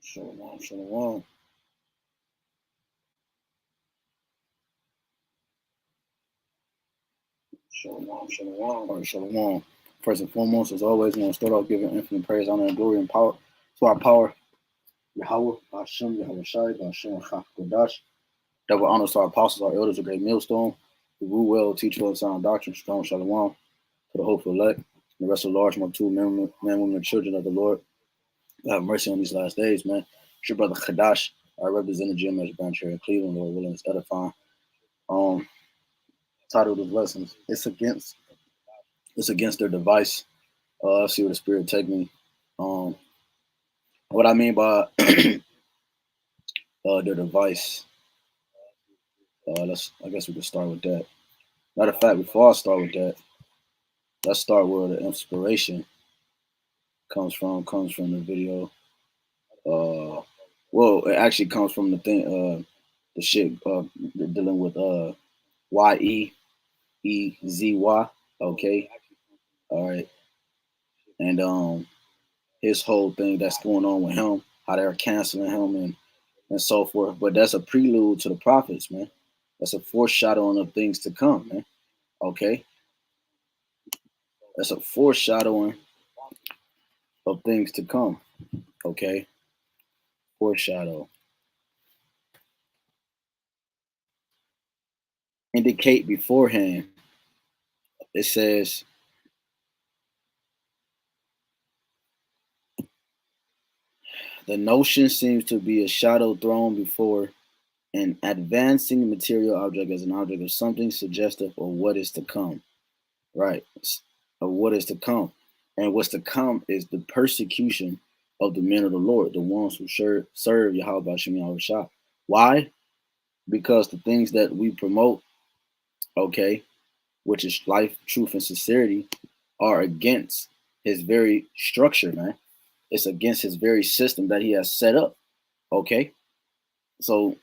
Shalom, shalom. Shalom, shalom. All right, shalom. First and foremost, as always, we want to start off giving infinite praise, honor, and glory and power to our power, YAHAWAH, BAHASHAM, YAHAWASHI, BAHASHAM, HAQADASH. Double honors to our apostles, our elders, a great millstone, who rule well, teach well, sound doctrine, strong shalom, to the hopeful elect, and the rest of the large multitude, men, women, and children of the Lord. Have mercy on these last days, man. It's your brother Kadash. I represent the gym as a branch here in Cleveland, Lord willing, it's edifying. Um, Title of the lessons. It's against their device. See where the spirit take me. Um, what I mean by their device. I guess we can start with that. Matter of fact, before I start with that, let's start where the inspiration comes from. Comes from the video. Well, it actually comes from the thing. The shit dealing with YEEZY. Okay, all right, and his whole thing that's going on with him, how they're canceling him and so forth. But that's a prelude to the prophets, man. That's a foreshadowing of things to come, man. Okay, that's a foreshadowing of things to come. Okay, foreshadow. Indicate beforehand. It says the notion seems to be a shadow thrown before an advancing material object as an object of something suggestive of what is to come. Right. Of what is to come. And what's to come is the persecution of the men of the Lord, the ones who serve Yahawah. Why? Because the things that we promote, okay, which is life, truth, and sincerity, are against his very structure, man. It's against his very system that he has set up. Okay. So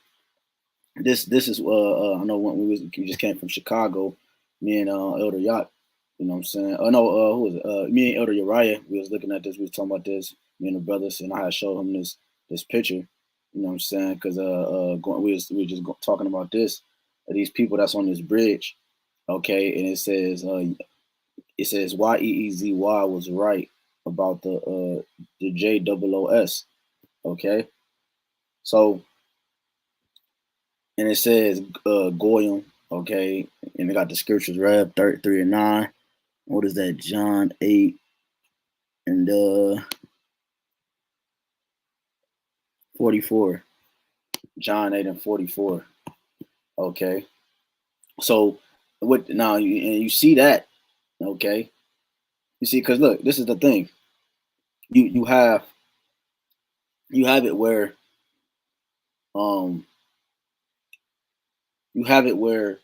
this is I know when we just came from Chicago, me and Elder Yacht, you know what I'm saying? Oh no, who was it? Me and Elder Uriah, we was looking at this, we was talking about this, me and the brothers, and I had showed him this picture, you know what I'm saying? Because we were just talking about this, these people that's on this bridge, okay, and it says YEEZY was right about the JOOS, okay, so. And it says Goyim, okay, and they got the scriptures read 33 and 9. What is that? John 8 and 44. John 8 and 44. Okay. So what now you see that, okay? You see, because look, this is the thing. You have it where um you have it where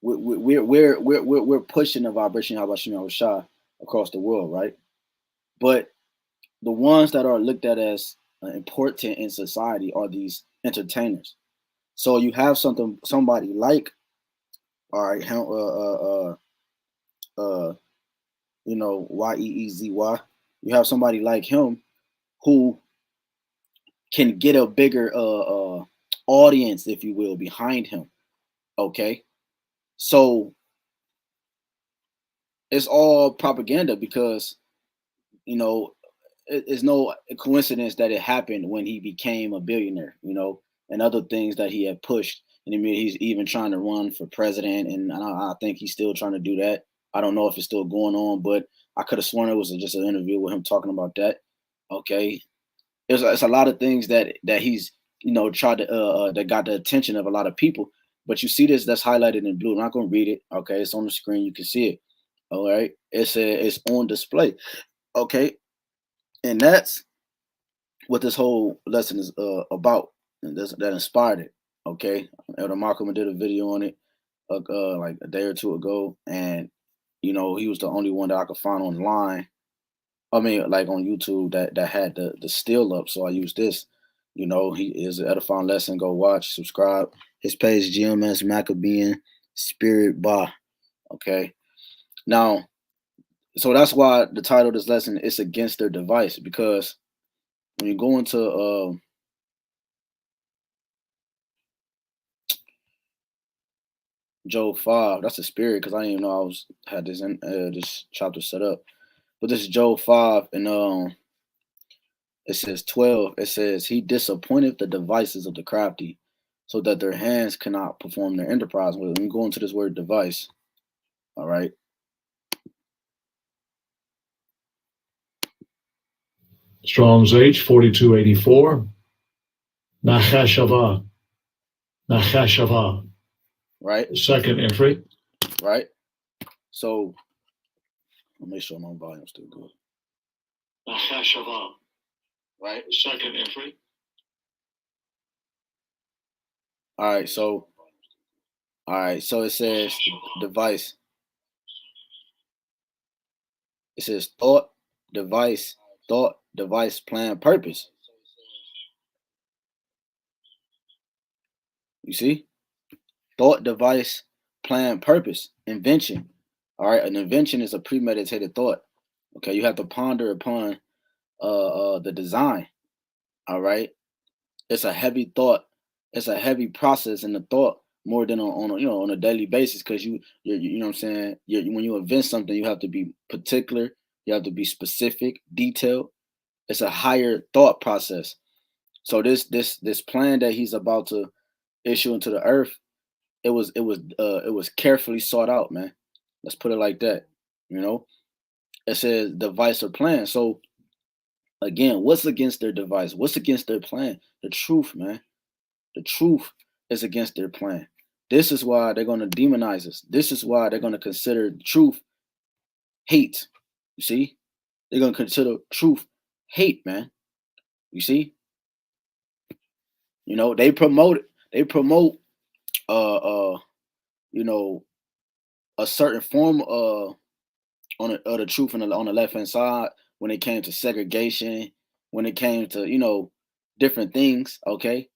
we're pushing the vibration of Hashem Shah across the world, right? But the ones that are looked at as important in society are these entertainers. So you have somebody like, all right, YEEZY. You have somebody like him who can get a bigger audience, if you will, behind him. Okay, so it's all propaganda because you know it's no coincidence that it happened when he became a billionaire, and other things that he had pushed. And I mean, he's even trying to run for president, and I think he's still trying to do that. I don't know if it's still going on, but I could have sworn it was just an interview with him talking about that. Okay, it's a lot of things that he's tried to that got the attention of a lot of people. But you see this that's highlighted in blue. I'm not going to read it. Okay, it's on the screen. You can see it. All right, it's on display. Okay, and that's what this whole lesson is about, and that inspired it. Okay, Elder Malcolm did a video on it like a day or two ago, and he was the only one that I could find online. I mean, like on YouTube that had the still up, so I used this. He is an edifying lesson. Go watch, subscribe. His page GMS Maccabean Spirit Ba. Okay, now, so that's why the title of this lesson is against their device, because when you go into Job 5, that's the spirit, because I didn't even know had this this chapter set up. But this is Job 5, and it says 12. It says, he disappointed the devices of the crafty, so that their hands cannot perform their enterprise. When we go into this word device, all right. Strong's H 4284. Nachashava. Nachashava. Right. Second entry. Right. So I'll make sure my volume's still good. Nachashava. Right. Second entry. All right. So it says device. It says thought, device, plan, purpose. You see? Thought, device, plan, purpose, invention. All right. An invention is a premeditated thought. Okay. You have to ponder upon the design. All right. It's a heavy thought. It's a heavy process in the thought more than on a daily basis, because you know what I'm saying. When you invent something, you have to be particular. You have to be specific, detailed. It's a higher thought process. So this plan that he's about to issue into the earth, it was carefully sought out, man. Let's put it like that. You know, it says device or plan. So again, what's against their device? What's against their plan? The truth, man. The truth is against their plan. This is why they're going to demonize us. This is why they're going to consider truth hate. You see? They're going to consider truth hate, man. You see? You know, they promote you know, a certain form of the truth on the left hand side when it came to segregation, when it came to, different things, okay?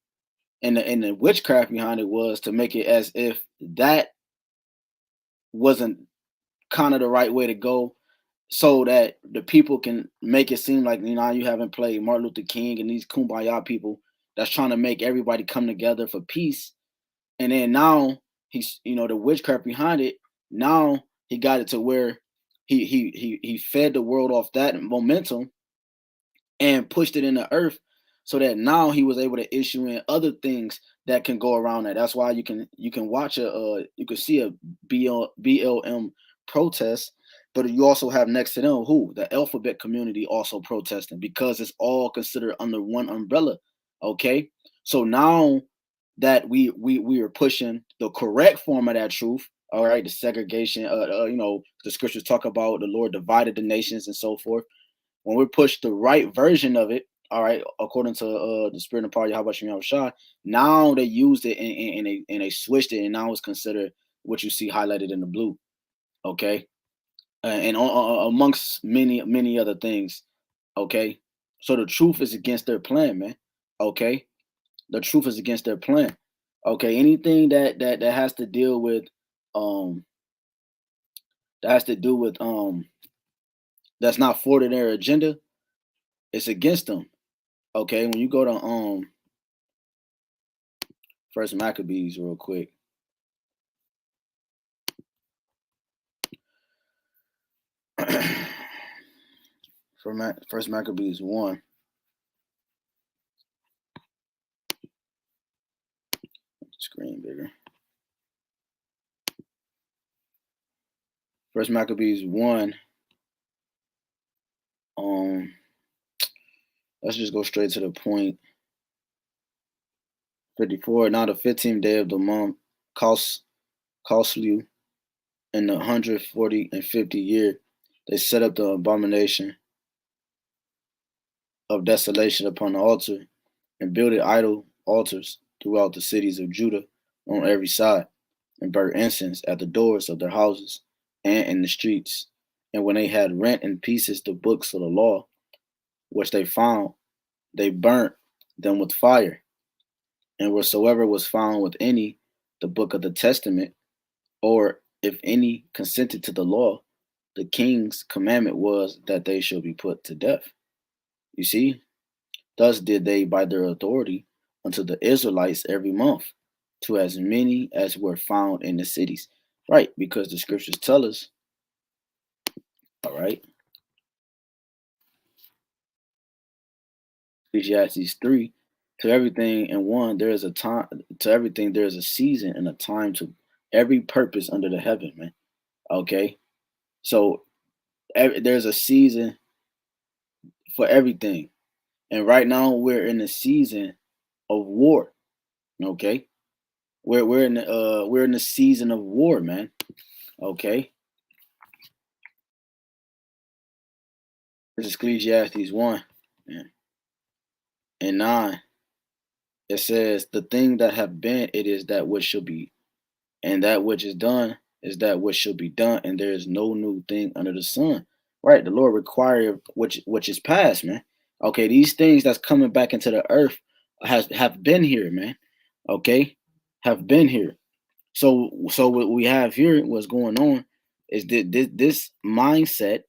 And the witchcraft behind it was to make it as if that wasn't kind of the right way to go, so that the people can make it seem like, you haven't played Martin Luther King and these kumbaya people that's trying to make everybody come together for peace. And then now he's, the witchcraft behind it. Now he got it to where he fed the world off that momentum and pushed it in the earth, so that now he was able to issue in other things that can go around that. That's why you can watch you can see a BLM protest, but you also have next to them the alphabet community also protesting, because it's all considered under one umbrella. Okay, so now that we are pushing the correct form of that truth. All right, the segregation. The scriptures talk about the Lord divided the nations and so forth. When we push the right version of it, all right, according to the spirit and power of YAHWASHI, now they used it and they switched it, and now it's considered what you see highlighted in the blue. Okay, and amongst many other things. Okay, so the truth is against their plan, man. Okay, the truth is against their plan. Okay, anything that has to deal with that's not for their agenda, it's against them. Okay, when you go to First Maccabees real quick. First Maccabees 1. Screen bigger. First Maccabees 1. Let's just go straight to the point. 54. Now the 15th day of the month, Coslu, in the 140 and 50 year, they set up the abomination of desolation upon the altar, and builded idol altars throughout the cities of Judah on every side, and burnt incense at the doors of their houses and in the streets. And when they had rent in pieces the books of the law, which they found, they burnt them with fire. And whatsoever was found with any the book of the testament, or if any consented to the law, the king's commandment was that they should be put to death. You see, Thus did they by their authority unto the Israelites every month, to as many as were found in the cities. Right, because the scriptures tell us, all right, Ecclesiastes 3, to everything in one, there is a time, to everything there is a season and a time to every purpose under the heaven, man. Okay, so there's a season for everything. And right now we're in a season of war. Okay. We're in the season of war, man. Okay. This is Ecclesiastes 1 and 9. It says, the thing that have been, it is that which shall be, and that which is done is that which shall be done, and there is no new thing under the sun. Right. The Lord required which is past, man. Okay, these things that's coming back into the earth have been here, man. Okay, have been here. So what we have here, what's going on, is that this mindset,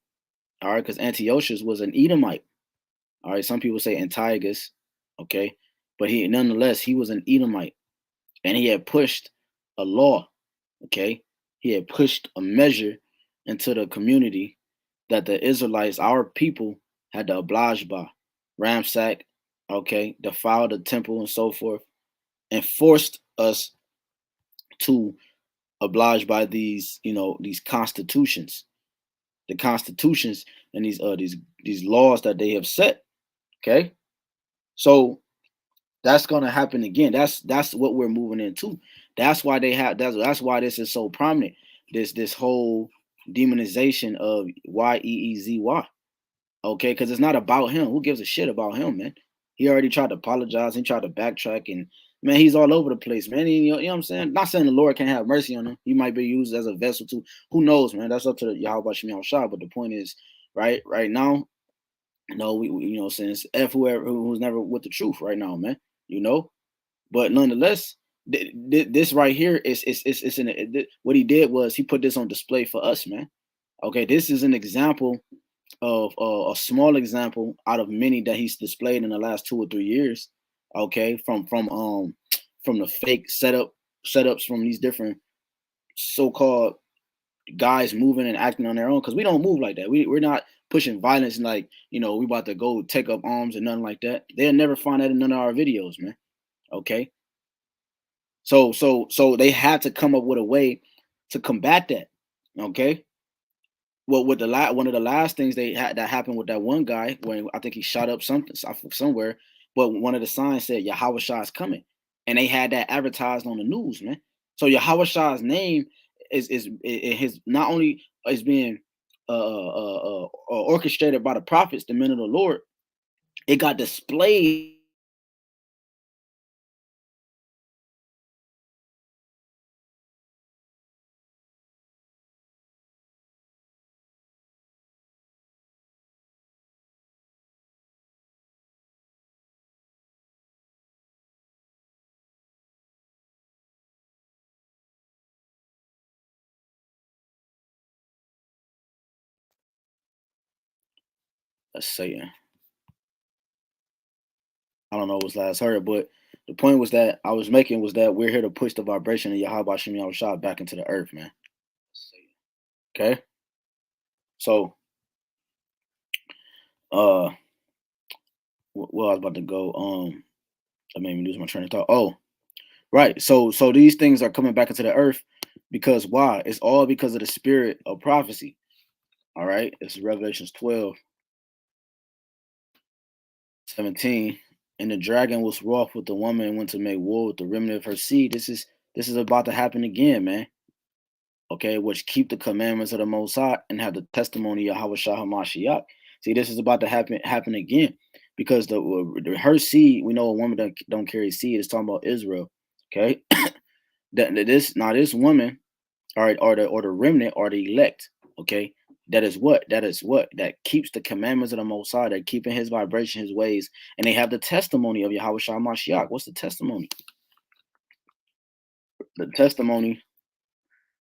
all right, because Antiochus was an Edomite. All right, some people say Antiochus, okay, but he nonetheless he was an Edomite, and he had pushed a law, okay, he had pushed a measure into the community that the Israelites, our people, had to oblige by, ransack, okay, defile the temple and so forth, and forced us to oblige by these, these constitutions, the constitutions and these laws that they have set. Okay, so that's gonna happen again. That's what we're moving into. That's why they have. That's why this is so prominent. This whole demonization of YEEZY. Okay, because it's not about him. Who gives a shit about him, man? He already tried to apologize. He tried to backtrack, and man, he's all over the place, man. You know what I'm saying? Not saying the Lord can't have mercy on him. He might be used as a vessel to. Who knows, man? That's up to the YAHWASHI. But the point is, right now, we since whoever who's never with the truth right now, man. You know, but nonetheless, this right here what he did was he put this on display for us, man. Okay, this is an example of a small example out of many that he's displayed in the last 2 or 3 years. Okay, from the fake setups from these different so-called guys moving and acting on their own, because we don't move like that. We're not pushing violence and like, we about to go take up arms and nothing like that. They'll never find that in none of our videos, man. Okay, so they had to come up with a way to combat that. Okay, well, with one of the last things they had that happened with that one guy when I think he shot up something somewhere, but one of the signs said Yahawah is coming, and they had that advertised on the news, man. So Yahawah's name is his not only is being orchestrated by the prophets, the men of the Lord. It got displayed. Let's say I don't know what was last heard, but the point was that I was making was that we're here to push the vibration of Yahweh Shem Yahweh back into the earth, man. Okay, so well, I was about to go. I made me lose my train of thought. Oh, right. So these things are coming back into the earth because why? It's all because of the spirit of prophecy. All right, it's Revelations 12:17. And the dragon was wroth with the woman and went to make war with the remnant of her seed. This is about to happen again, man. Okay, which keep the commandments of the Most High and have the testimony of Yahweh Shah HaMashiach. See, this is about to happen again, because her seed, we know a woman that don't carry seed. It's talking about Israel. Okay, this woman, all right, or the remnant, or the elect. Okay, that is what that keeps the commandments of the Most High, that keeping His vibration, His ways, and they have the testimony of Yahweh Shah HaMashiach. What's the testimony? The testimony.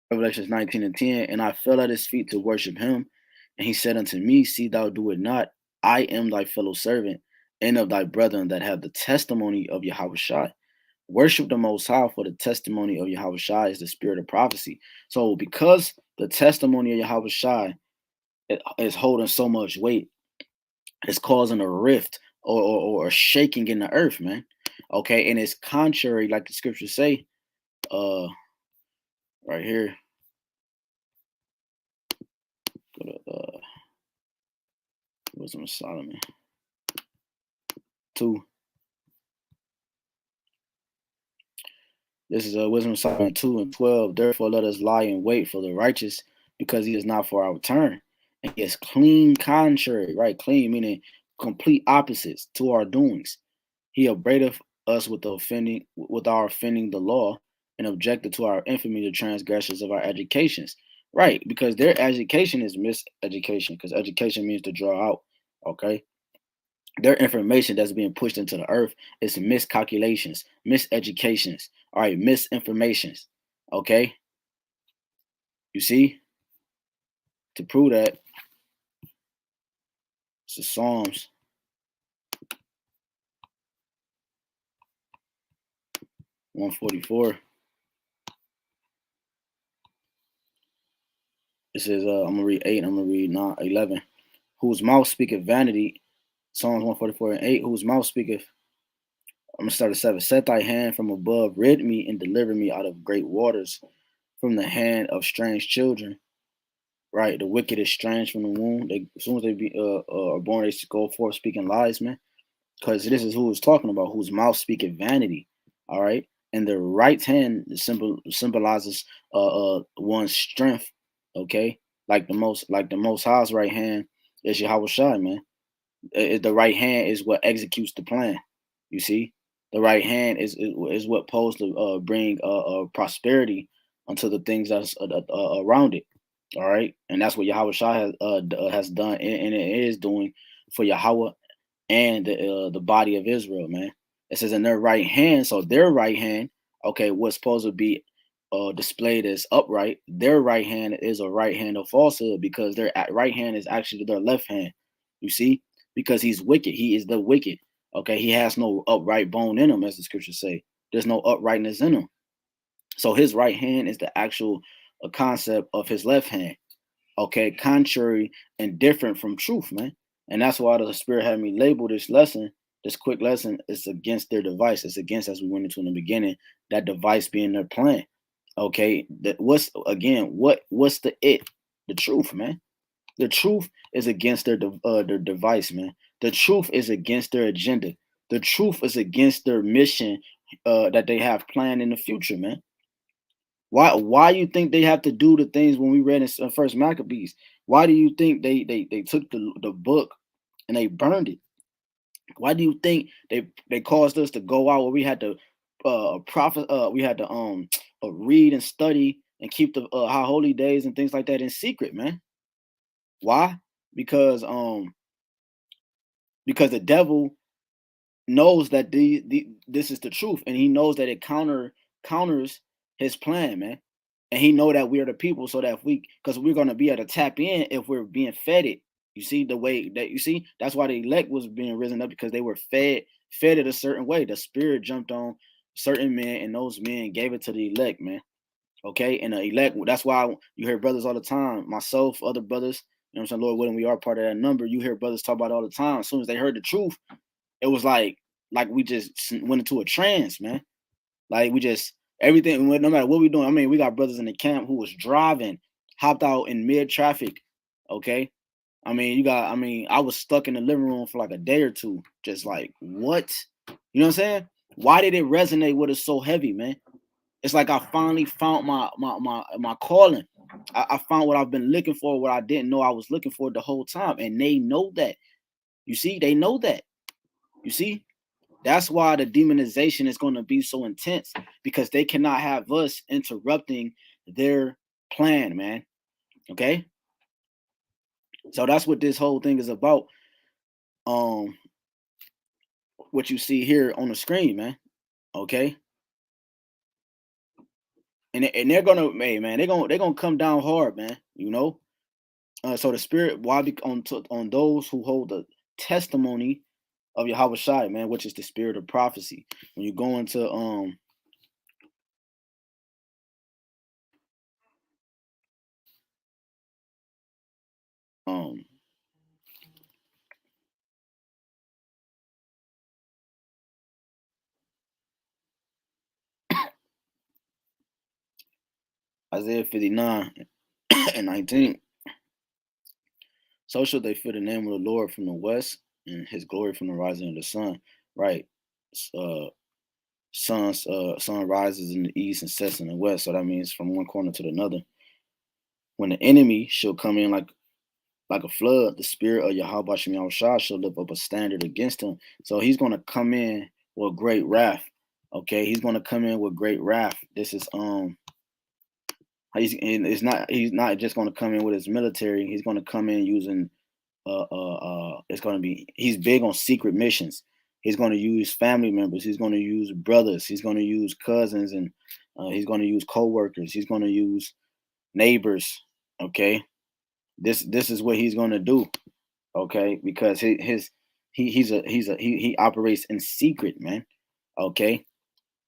Revelations 19:10, and I fell at his feet to worship him. And he said unto me, see thou do it not. I am thy fellow servant and of thy brethren that have the testimony of Yahawashi. Worship the Most High, for the testimony of Yahawashi is the spirit of prophecy. So because the testimony of Yahawashi is holding so much weight, it's causing a rift or a shaking in the earth, man. Okay, and it's contrary, like the scriptures say, right here. Go to Wisdom of Solomon 2. This is Wisdom of Solomon 2 and 12. Therefore, let us lie in wait for the righteous, because he is not for our turn. And he is clean contrary, right? Clean meaning complete opposites to our doings. He upbraideth us with our offending the law, and objected to our infamy, the transgressions of our educations. Right, because their education is miseducation, because education means to draw out. Okay. Their information that's being pushed into the earth is miscalculations, miseducations, all right, misinformations. Okay. You see? To prove that, it's the Psalms 144. It says, I'm gonna read 8, I'm gonna read 9, 11. Whose mouth speaketh vanity, Psalms 144 and 8, whose mouth speaketh, I'm gonna start at 7. Set thy hand from above, rid me and deliver me out of great waters, from the hand of strange children. Right, the wicked is strange from the womb. They, as soon as they are born, they go forth speaking lies, man. Because this is who it's talking about, whose mouth speaketh vanity. All right, and the right hand symbolizes one's strength. Okay, like the most high's right hand is Yahawashi, man. The right hand is what executes the plan. You see, the right hand is what supposed to bring prosperity unto the things that's around it. All right, and that's what Yahweh Shah has done, and it is doing for Yahweh and the body of Israel, man. It says in their right hand, so their right hand, okay, what's supposed to be displayed as upright, their right hand is a right hand of falsehood, because their right hand is actually their left hand. You see, because he's wicked, he is the wicked. Okay, he has no upright bone in him, as the scriptures say. There's no uprightness in him. So his right hand is the actual concept of his left hand. Okay, contrary and different from truth, man. And that's why the Spirit had me label this lesson, this quick lesson, is against their device. It's against, as we went into in the beginning, that device being their plan. Okay, that what's the it? The truth, man. The truth is against their device, man. The truth is against their agenda. The truth is against their mission that they have planned in the future, man. Why you think they have to do the things when we read in First Maccabees? Why do you think they took the book and they burned it? Why do you think they caused us to go out where we had to we had to read and study and keep the high holy days and things like that in secret, man? Why? Because the devil knows that this is the truth, and he knows that it counters his plan, man. And he know that we're the people, so that if because we're gonna be able to tap in if we're being fed it. You see the way that that's why the elect was being risen up, because they were fed it a certain way. The spirit jumped on certain men, and those men gave it to the elect, man. Okay, and the elect. That's why you hear brothers all the time, myself, other brothers. You know what I'm saying? Lord willing, we are part of that number. You hear brothers talk about it all the time. As soon as they heard the truth, it was like we just went into a trance, man. Like we just everything, no matter what we're doing. I mean, we got brothers in the camp who was driving, hopped out in mid traffic. Okay, I mean, I was stuck in the living room for like a day or two, just like what, you know what I'm saying? Why did it resonate with us so heavy, man? It's like I finally found my calling. I found what I've been looking for, what I didn't know I was looking for the whole time, and they know that. You see, they know that. You see, that's why the demonization is going to be so intense, because they cannot have us interrupting their plan, man. Okay, so that's what this whole thing is about. What you see here on the screen, man. Okay, and they're gonna, hey, man, they're gonna come down hard, man. You know, so the spirit, why on those who hold the testimony of Yahawashi, man, which is the spirit of prophecy. When you go into um Isaiah 59 and 19, so shall they fear the name of the Lord from the west, and his glory from the rising of the sun. Right. Uh sun rises in the east and sets in the west. So that means from one corner to another. When the enemy shall come in like a flood, the spirit of Yahweh Shah shall lift up a standard against him. So he's gonna come in with great wrath. Okay, he's gonna come in with great wrath. This is he's not just gonna come in with his military. He's gonna come in using it's gonna be he's big on secret missions. He's gonna use family members. He's gonna use brothers. He's gonna use cousins, and he's gonna use co-workers. He's gonna use neighbors. Okay, this is what he's gonna do. Okay, because he operates in secret, man. Okay,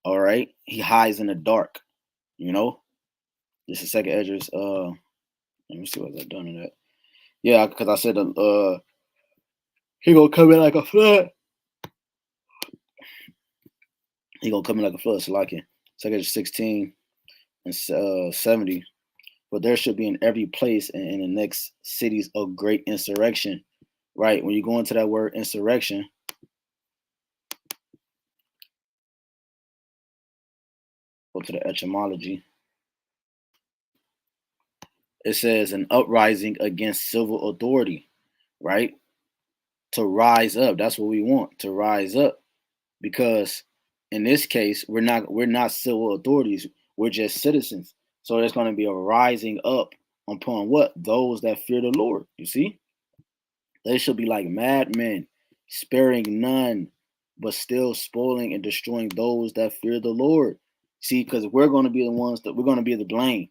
all right, he hides in the dark. You know, this is second Esdras. Let me see what I've done in that. Yeah, because I said he gonna come in like a flood. He gonna come in like a flood. So like in second Esdras 16 and 70. But there should be in every place and in the next cities a great insurrection. Right, when you go into that word insurrection, go to the etymology. It says an uprising against civil authority, right? To rise up. That's what we want, to rise up. Because in this case, we're not civil authorities, we're just citizens. So there's going to be a rising up upon what? Those that fear the Lord. You see? They shall be like madmen, sparing none, but still spoiling and destroying those that fear the Lord. See, because we're going to be the ones that we're going to be the blame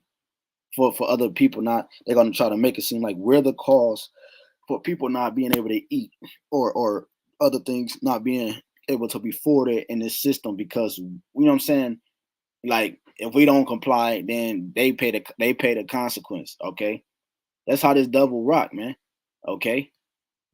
for other people. Not they're going to try to make it seem like we're the cause for people not being able to eat, or other things not being able to be forwarded in this system, because you know what I'm saying, like if we don't comply, then they pay the consequence. Okay, that's how this double rock, man. Okay,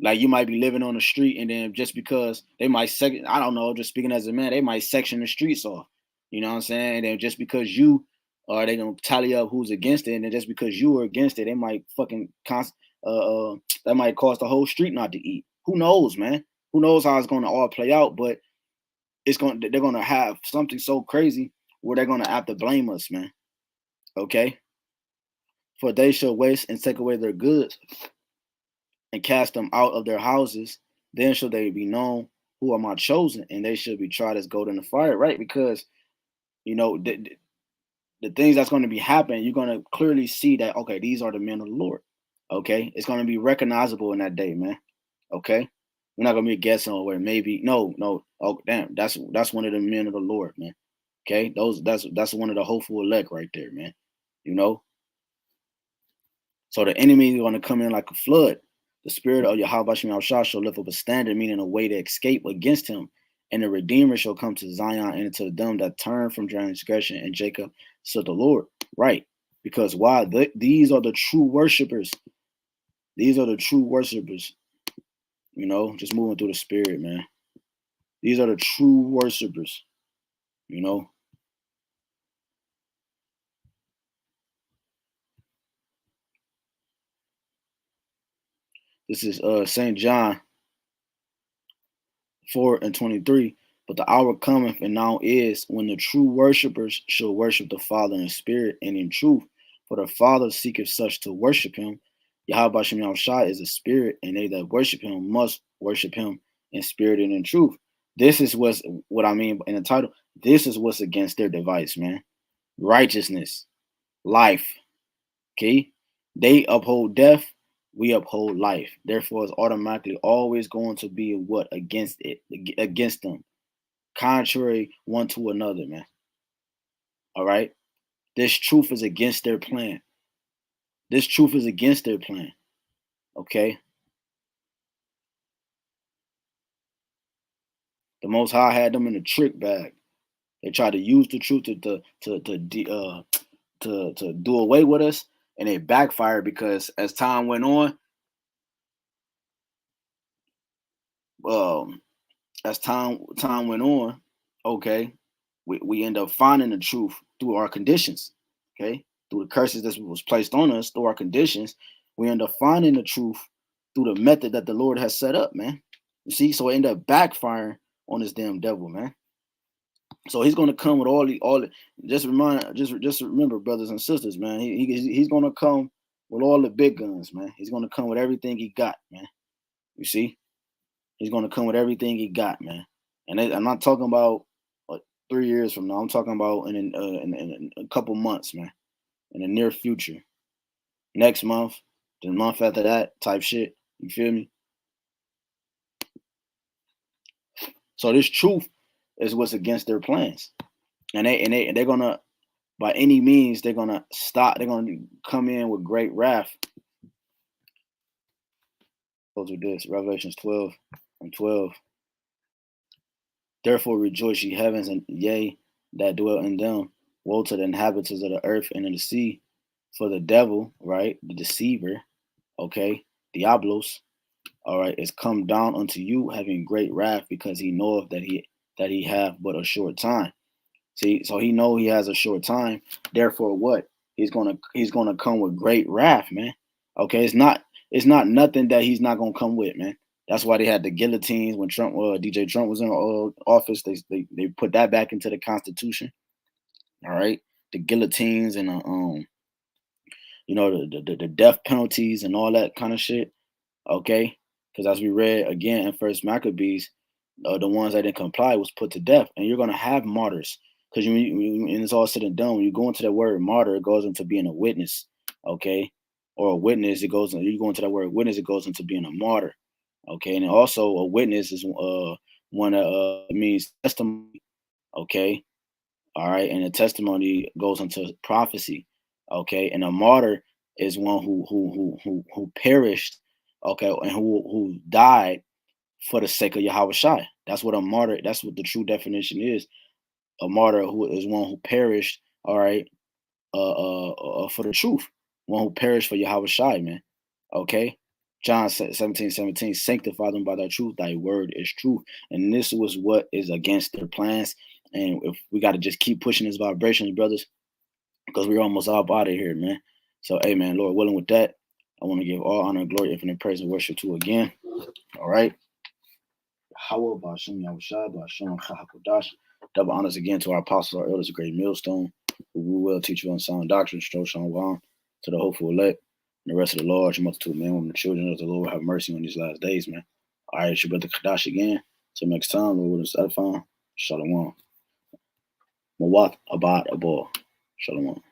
like you might be living on the street, and then just because they might I don't know, just speaking as a man, they might section the streets off. You know what I'm saying? And then just because you or they don't tally up who's against it, and then just because you are against it, they might fucking that might cause the whole street not to eat. Who knows, man? Who knows how it's gonna all play out? But they're gonna have something so crazy where they're gonna have to blame us, man. Okay? For they shall waste and take away their goods and cast them out of their houses, then shall they be known who are my chosen, and they should be tried as gold in the fire, right? Because you know the things that's going to be happening, you're going to clearly see that okay, these are the men of the Lord. Okay, it's going to be recognizable in that day, man. Okay, we're not going to be guessing where maybe no. Oh damn, that's one of the men of the Lord, man. Okay, that's one of the hopeful elect right there, man. You know, so the enemy is going to come in like a flood. The spirit of Yahweh shall lift up a standard, meaning a way to escape against him. And the Redeemer shall come to Zion and to them that turn from transgression, and Jacob to the Lord. Right. Because why? These are the true worshipers. These are the true worshipers. You know, just moving through the spirit, man. These are the true worshipers. You know, this is St. John 4:23. But the hour cometh, and now is, when the true worshippers shall worship the Father in spirit and in truth. For the Father seeketh such to worship him. Yahweh Shem Yahushua is a spirit, and they that worship him must worship him in spirit and in truth. This is what I mean in the title. This is what's against their device, man. Righteousness, life. Okay? They uphold death, we uphold life. Therefore, it's automatically always going to be what? Against it, against them. Contrary one to another, man. All right. This truth is against their plan. This truth is against their plan. Okay. The Most High had them in a trick bag. They tried to use the truth to do away with us, and it backfired because as time went on, um, as time went on, okay, we end up finding the truth through our conditions, okay, through the curses that was placed on us through our conditions. We end up finding the truth through the method that the Lord has set up, man. You see, so it ended up backfiring on this damn devil, man. So he's gonna come with all. Just remember, brothers and sisters, man. He's gonna come with all the big guns, man. He's gonna come with everything he got, man. You see, he's gonna come with everything he got, man. And I'm not talking about 3 years from now. I'm talking about in a couple months, man. In the near future, next month, the month after that, type shit. You feel me? So this truth is what's against their plans, and they're gonna, by any means, they're gonna stop. They're gonna come in with great wrath. Go to this, Revelations 12:12. Therefore rejoice, ye heavens, and yea, that dwell in them. Woe to the inhabitants of the earth and of the sea, for the devil, right, the deceiver, okay, Diablos, all right, is come down unto you, having great wrath, because he knoweth that he have but a short time. See, so he know he has a short time. Therefore, what? He's gonna come with great wrath, man. Okay, it's not nothing that he's not gonna come with, man. That's why they had the guillotines when DJ Trump was in office. They put that back into the Constitution. All right, the guillotines and the death penalties and all that kind of shit. Okay, because as we read again in First Maccabees, the ones that didn't comply was put to death, and you're gonna have martyrs. Because and it's all said and done, when you go into that word martyr, it goes into being a witness, okay, or a witness. You go into that word witness, it goes into being a martyr, okay, and also a witness is one that means testimony, okay, all right, and a testimony goes into prophecy, okay, and a martyr is one who perished, okay, and who died for the sake of Yahawashi. That's what a martyr. That's what the true definition is. A martyr who is one who perished, all right, for the truth, one who perished for Yahawashi, man. Okay, John 17:17, sanctify them by thy truth. Thy word is truth, and this was what is against their plans. And if we got to just keep pushing this vibrations, brothers, because we're almost up out of here, man. So, hey, man, Lord willing, with that, I want to give all honor, glory, infinite praise, and worship to again. All right. YAHAWAH, BAHASHAM, YAHWASHI, BAHASHAM, HAQADASH. Double honors again to our apostles, our elders, a great millstone, who will teach you on sound doctrine, Stroshon Wam, to the hopeful elect, and the rest of the large multitude, man, women, the children of the Lord, have mercy on these last days, man. All right, it's your brother Kadash again. Till next time, Lord, with us edifying. Shalom. Mawat Abad Abor. Shalom.